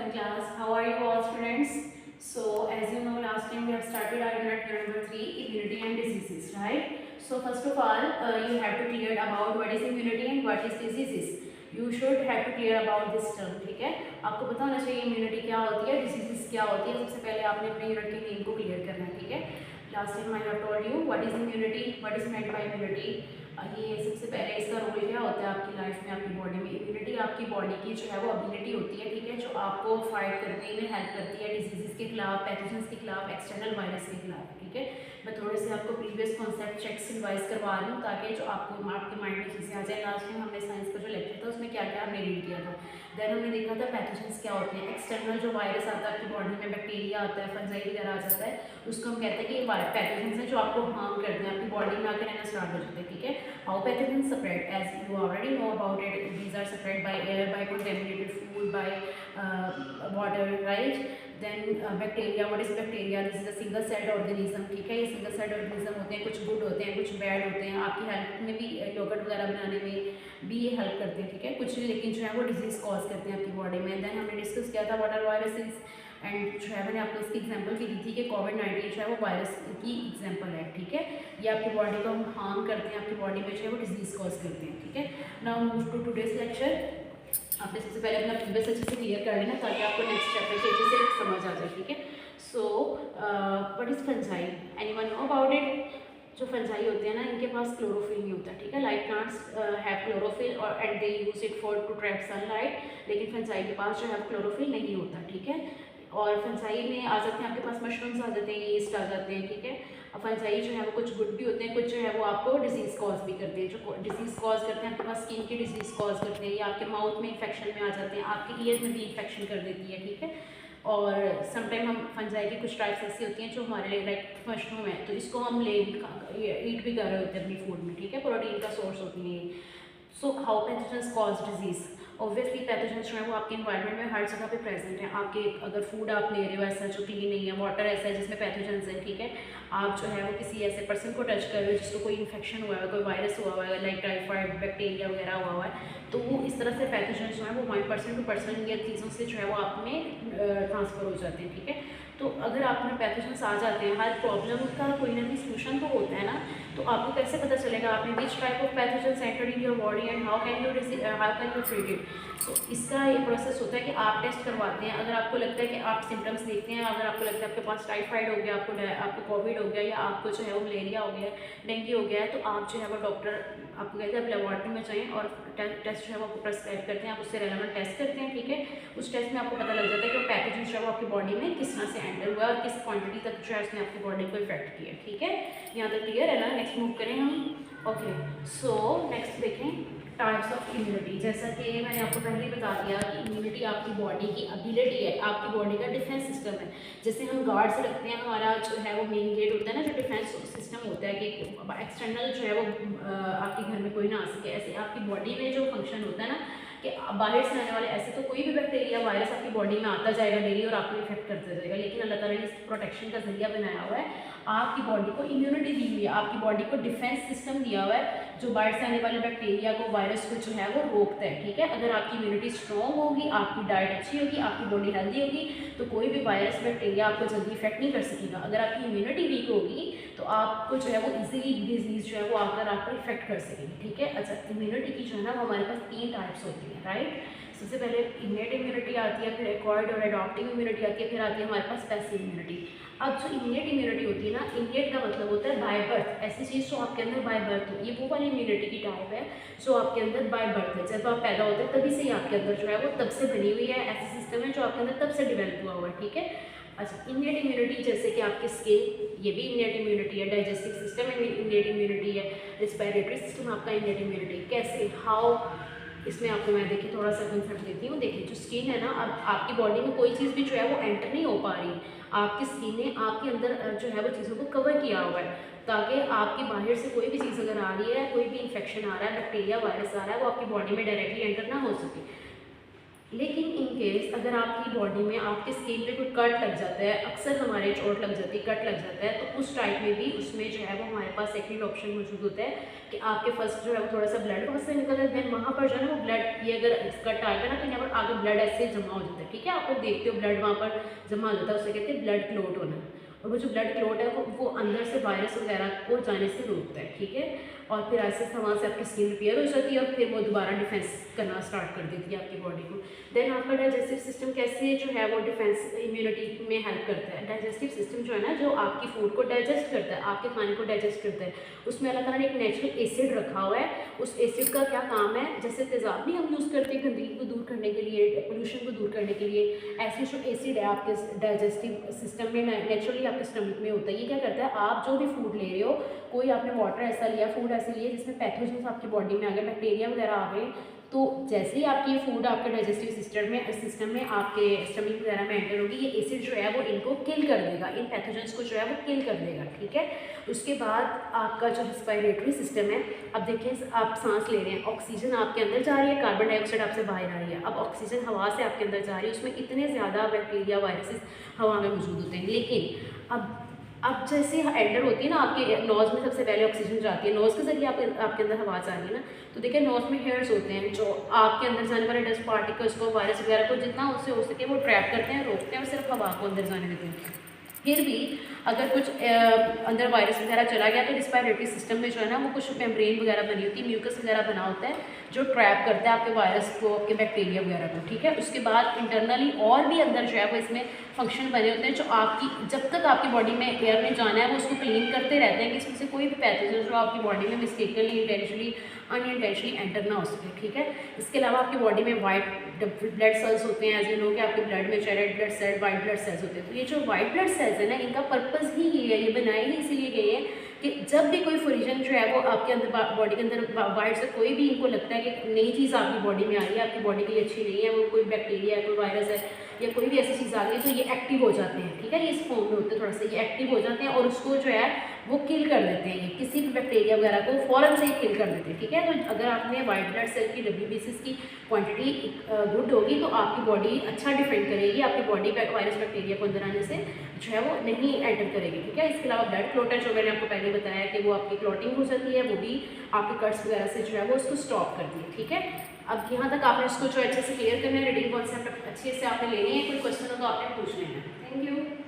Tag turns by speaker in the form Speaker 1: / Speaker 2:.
Speaker 1: 7th class. How are you all students? So as you know, last time we have started our unit number 3, immunity and diseases, right? So first of all, you have to clear about what is immunity and what is diseases. You should have to clear about this term, ठीक है? आपको पता होना चाहिए immunity क्या होती है, diseases क्या होती है. सबसे पहले आपने अपने unit के name को clear करना है, ठीक है? Last time I have told you what is immunity, what is meant by immunity. ये सबसे पहले इसका रोल क्या होता है आपकी लाइफ में, आपकी बॉडी में. इम्यूनिटी आपकी बॉडी की जो है वो एबिलिटी होती है, ठीक है, जो आपको फाइट करने में हेल्प करती है डिजीज़ के खिलाफ, पैथोजेंस के खिलाफ, एक्सटर्नल वायरस के खिलाफ, ठीक है. मैं थोड़े से आपको प्रीवियस कॉन्सेप्ट चेक्स रिवाइज करवा रही हूँ ताकि जो आपको आपके माइंड में चीज़ें आ जाए. लास्ट टाइम हमने साइंस का जो लेक्चर था उसमें क्या क्या हमने रीड किया था. देन हमने देखा था पैथोजेंस क्या होते हैं. एक्सटर्नल जो वायरस आता है आपकी बॉडी में, बैक्टीरिया आता है, फंजाई वगैरह आ जाता है, उसको हम कहते हैं कि ये पैथोजेंस हैं जो आपको हार्म करते हैं, आपकी बॉडी में आकर रहना स्टार्ट हो जाते हैं, ठीक है. How pathogens spread, as you already know about it, these are spread by air, by contaminated food, by water, right? Then bacteria, what is bacteria? This is a single celled organism, ठीक है. ये single celled organism होते हैं, कुछ good होते हैं, कुछ bad होते हैं. आपकी हेल्थ में भी योगर्ट वगैरह बनाने में भी ये हेल्प करते हैं, ठीक है. कुछ लेकिन जो है वो डिजीज़ कॉज करते हैं आपकी बॉडी में. देन हमने डिस्कस किया था व्हाट आर वायरसेस एंड जो है मैंने आपको इसकी एग्जांपल भी दी थी कि कोविड-19 जो है वो वायरस की एग्जांपल है, ठीक है. ये आपकी बॉडी को हार्म करते हैं, आपकी बॉडी में जो है वो डिजीज़ कॉज करते हैं, ठीक है. Now move to today's lecture. आपने सबसे पहले अपना प्रीवियस अच्छे से क्लियर कर लेना ताकि आपको नेक्स्ट चैप्टर के अच्छे से समझ आ जाए, ठीक है. So what is fungi, anyone know about it? जो फंजाई होते हैं ना, इनके पास क्लोरोफिल नहीं होता, ठीक है. लाइक प्लांट्स हैव क्लोरोफिल और and they use it for to trap sunlight, लेकिन फंजाई के पास जो है क्लोरोफिल नहीं होता, ठीक है. और फंजाई में आ जाते हैं आपके पास मशरूम्स आ जाते हैं, यीस्ट आ जाते हैं, ठीक है. और फंजाई जो है वो कुछ गुड भी होते हैं, कुछ जो है वो आपको डिजीज़ कॉज भी करते हैं. जो डिजीज़ कॉज करते हैं आपके पास स्किन की डिजीज़ कॉज करते हैं, या आपके माउथ में इन्फेक्शन में आ जाते हैं, आपके ईयर में भी इन्फेक्शन कर देती है, ठीक है. और समटाइम हम फंजाई की कुछ टाइप्स ऐसी होती हैं जो हमारे लिए लाइक मशरूम है, तो इसको हम ईट भी कर रहे होते हैं अपनी फूड में, ठीक है. प्रोटीन का सोर्स होती है. So how pathogens cause disease. Obviously pathogens जो है वो आपके इन्वायरमेंट में हर जगह पे प्रेजेंट है. आपके अगर फूड आप ले रहे हो ऐसा जो क्लीन नहीं है, वाटर ऐसा है जिसमें पैथोजेंस है, ठीक है. आप जो है वो किसी ऐसे पर्सन को टच कर रहे हो जिसको कोई इन्फेक्शन हुआ है, कोई वायरस हुआ हुआ है, लाइक टाइफाइड, बैक्टीरिया वगैरह हुआ हुआ है, तो वो इस तरह से पैथोजेंस जो है वो हमारे पर्सन टू पर्सन या चीज़ों से जो है वो आप में ट्रांसफ़र हो जाते हैं, ठीक है. तो अगर आप में पैथोजेंस आ जाते हैं, हर प्रॉब्लम का कोई ना कोई सोल्यूशन तो होता है ना, तो आपको कैसे पता चलेगा आपने which type of pathogens entered in your body and how can you treat it. तो इसका ये प्रोसेस होता है कि आप टेस्ट करवाते हैं. अगर आपको लगता है कि आप सिम्टम्स देखते हैं, अगर आपको लगता है आपके पास टाइफाइड हो गया, आपको कोविड हो गया, या आपको जो है वो मलेरिया हो गया, डेंगू हो गया है, तो आप जो है वो डॉक्टर आपको कहते हैं आप लेबॉर्ट्री में जाएँ और टेस्ट जो है वो आपको प्रेस्क्राइब करते हैं. आप उससे रेलेवेंट टेस्ट करते हैं, ठीक है. उस टेस्ट में आपको पता लग जाता है कि वो पैथोजेंस जो है वो आपकी बॉडी में किस तरह से एंटर हुआ है और किस क्वांटिटी तक जो है उसने आपकी बॉडी को इफेक्ट किया, ठीक है. यहाँ तक क्लियर है ना. नेक्स्ट मूव करें हम. ओके, सो नेक्स्ट देखें टाइप्स ऑफ इम्यूनिटी. जैसा कि मैंने आपको पहले ही बता दिया कि इम्यूनिटी आपकी बॉडी की एबिलिटी है, आपकी बॉडी का डिफेंस सिस्टम है. जैसे हम गार्ड्स रखते हैं, हमारा जो है वो मेन गेट होता है ना, जो डिफेंस सिस्टम होता है कि एक्सटर्नल जो है वो आपके घर में कोई ना आ सके. ऐसे आपकी बॉडी में जो फंक्शन होता है ना कि बाहर से आने वाले ऐसे तो कोई भी बैक्टीरिया वायरस आपकी बॉडी में आता जाएगा डेली और आपको इफेक्ट करता जाएगा, लेकिन अल्लाह ताला ने इस प्रोटेक्शन का जरिया बनाया हुआ है. आपकी बॉडी को इम्यूनिटी दी हुई है, आपकी बॉडी को डिफेंस सिस्टम दिया हुआ है जो बाहर से आने वाले बैक्टीरिया को, वायरस को जो है वो रोकता है, ठीक है. अगर आपकी इम्यूनिटी स्ट्रॉन्ग होगी, आपकी डाइट अच्छी होगी, आपकी बॉडी हेल्दी होगी, तो कोई भी वायरस बैक्टीरिया आपको जल्दी इफेक्ट नहीं कर सकेगा. अगर आपकी इम्यूनिटी वीक होगी तो आपको जो है वो इजीली डिजीज़ जो है वो आकर आपको इफेक्ट कर सकेगी, ठीक है. अच्छा, इम्यूनिटी की जो है ना वो हमारे पास 3 टाइप्स होती हैं, राइट. सबसे पहले इनेट इम्यूनिटी आती है, फिर एक्वायर्ड और एडॉप्टिव इम्यूनिटी आती है, फिर आती है हमारे पास पैसिव इम्यूनिटी. अब जो इनेट इम्यूनिटी होती है ना, इनेट का मतलब होता है बाय बर्थ, ऐसी चीज़ जो आपके अंदर बाय बर्थ हो. ये वो वाली इम्यूनिटी की टाइप है जो आपके अंदर बाय बर्थ है. जब आप पैदा होते हैं तभी से ही आपके अंदर जो है वो तब से बनी हुई है, ऐसा सिस्टम है जो आपके अंदर तब से डेवलप हुआ हुआ है, ठीक है. अच्छा, इनेट इम्यूनिटी जैसे कि आपकी स्किन, ये भी इनेट इम्यूनिटी है. डाइजेस्टिव सिस्टम इनेट इम्यूनिटी है. रिस्पिरेटरी सिस्टम आपका इनेट इम्यूनिटी. कैसे, हाउ, इसमें आपको मैं देखिए थोड़ा सा कंसेप्ट देती हूँ. देखिए जो स्किन है ना, अब आपकी बॉडी में कोई चीज़ भी जो है वो एंटर नहीं हो पा रही. आपकी स्किन ने आपके अंदर जो है वो चीज़ों को कवर किया हुआ है ताकि आपकी बाहर से कोई भी चीज़ अगर आ रही है, कोई भी इन्फेक्शन आ रहा है, बैक्टीरिया वायरस आ रहा है, वो आपकी बॉडी में डायरेक्टली एंटर ना हो सके. लेकिन इन केस अगर आपकी बॉडी में आपके स्किन पे कोई कट लग जाता है, अक्सर हमारे चोट लग जाती है, कट लग जाता है, तो उस टाइप में भी उसमें जो है वो हमारे पास सेकंड ऑप्शन मौजूद होता है कि आपके फर्स्ट जो है वो थोड़ा सा ब्लड वहाँ से निकल जाता है, वहाँ पर जो है ना वो ब्लड, ये अगर कट आएगा ना तो यहाँ पर आगे ब्लड ऐसे जमा हो जाता है, ठीक है, आप लोग देखते हो ब्लड वहाँ पर जमा हो जाता है, उसे कहते हैं ब्लड क्लोट होना। और वो जो ब्लड क्लोट है वो अंदर से वायरस वगैरह को जाने से रोकता है, ठीक है, और फिर ऐसे वहाँ से आपकी स्किन रिपेयर हो जाती है और फिर वो दोबारा डिफेंस करना स्टार्ट कर देती है आपकी बॉडी को। देन आपका डाइजेस्टिव सिस्टम कैसे जो है वो डिफेंस इम्यूनिटी में हेल्प करता है। डाइजेस्टिव सिस्टम जो है ना, जो आपकी फूड को डाइजेस्ट करता है, आपके खाने को डाइजेस्ट करता है, उसमें अल्लाह ताला ने एक नेचुरल एसिड रखा हुआ है। उस एसिड का क्या काम है, जैसे तेज़ाब भी हम यूज़ करते हैं गंदगी को दूर करने के लिए, पोल्यूशन को दूर करने के लिए, ऐसे जो एसिड है आपके डाइजेस्टिव सिस्टम में नेचुरली आपके स्टमक में होता है। ये क्या करता है, आप जो भी फूड ले रहे हो, कोई आपने वाटर ऐसा लिया, फूड ऐसे लिया जिसमें पैथोजेंस आपकी बॉडी में आ गए, बैक्टीरिया वगैरह आ गए, तो जैसे ही आपकी ये फूड आपके डाइजेस्टिव सिस्टम में आपके स्टमक वगैरह में एंटर होगी, ये एसिड जो है वो इनको किल कर देगा, इन पैथोजेंस को जो है वो किल कर देगा, ठीक है। उसके बाद आपका जो रेस्पिरेटरी सिस्टम है, अब देखिए आप सांस ले रहे हैं, ऑक्सीजन आपके अंदर जा रही है, कार्बन डाइऑक्साइड आपसे बाहर आ रही है। अब ऑक्सीजन हवा से आपके अंदर जा रही है, उसमें इतने ज़्यादा बैक्टीरिया वायरसेस हवा में मौजूद होते हैं, लेकिन अब जैसे एंटर होती है ना, आपके नोज़ में सबसे पहले ऑक्सीजन जाती है, नोज़ के जरिए आपके अंदर हवा जा रही है ना, तो देखिए नोज़ में हेयर्स होते हैं जो आपके अंदर जाने वाले डस्ट पार्टिकल्स को, वायरस वगैरह को जितना उससे हो सके वो ट्रैप करते हैं, रोकते हैं और सिर्फ हवा को अंदर जाने देते हैं। फिर भी अगर कुछ अंदर वायरस वगैरह चला गया तो रिस्पायरेटरी सिस्टम में जो है ना वो कुछ मेम्ब्रेन वगैरह बनी होती है, म्यूकस वगैरह बना होता है जो ट्रैप करता है आपके वायरस को, आपके बैक्टीरिया वगैरह को, ठीक है। उसके बाद इंटरनली और भी अंदर जो है वो इसमें फंक्शन बने होते हैं जो आपकी, जब तक आपकी बॉडी में एयर में जाना है वो उसको क्लीन करते रहते हैं कि इसमें से कोई भी पैथोजन जो आपकी बॉडी में मिस्टेकनली, इंटेंशनली, अनइंटेंशनली एंटर ना हो सके, ठीक है। इसके अलावा आपकी बॉडी में वाइट ब्लड सेल्स होते हैं, एज यू नो कि आपके ब्लड में red blood cell, white blood cells होते हैं। तो ये जो वाइट ब्लड सेल्स है ना, इनका पर्पज़ ही ये है, ये बनाए ही इसीलिए गए हैं कि जब भी कोई फॉरिजन जो है वो आपके अंदर बॉडी के अंदर वाइट से कोई भी इनको लगता है कि नई चीज़ आपकी बॉडी में आ रही है, आपकी बॉडी के लिए अच्छी नहीं है, वो कोई बैक्टीरिया है, कोई वायरस है या कोई भी ऐसी चीज़ आ गई, तो ये एक्टिव हो जाते हैं, ठीक है। ये इस फॉर्म में होते हैं, थोड़ा सा ये एक्टिव हो जाते हैं और उसको जो है वो किल कर देते हैं, ये किसी भी बैक्टीरिया वगैरह को फ़ौरन से ही किल कर देते हैं, ठीक है। तो अगर आपने वाइट ब्लड सेल की WBCs की क्वांटिटी गुड होगी तो आपकी बॉडी अच्छा डिफेंड करेगी, आपकी बॉडी वायरस बैक्टीरिया को अंदर आने से जो है वो नहीं एंटर करेगी, ठीक है। इसके अलावा ब्लड क्लॉटर जो मैंने आपको पहले बताया कि वो आपकी क्लॉटिंग हो जाती है, वो भी आपके कट्स वगैरह से जो है वो उसको स्टॉप करती है, ठीक है। अब यहाँ तक आपने इसको जो अच्छे से क्लियर करना है, रीडिंग कॉन्सेप्ट अच्छे से आपने लेनी है, कोई क्वेश्चन हो तो आपने पूछ लेना है। Thank you.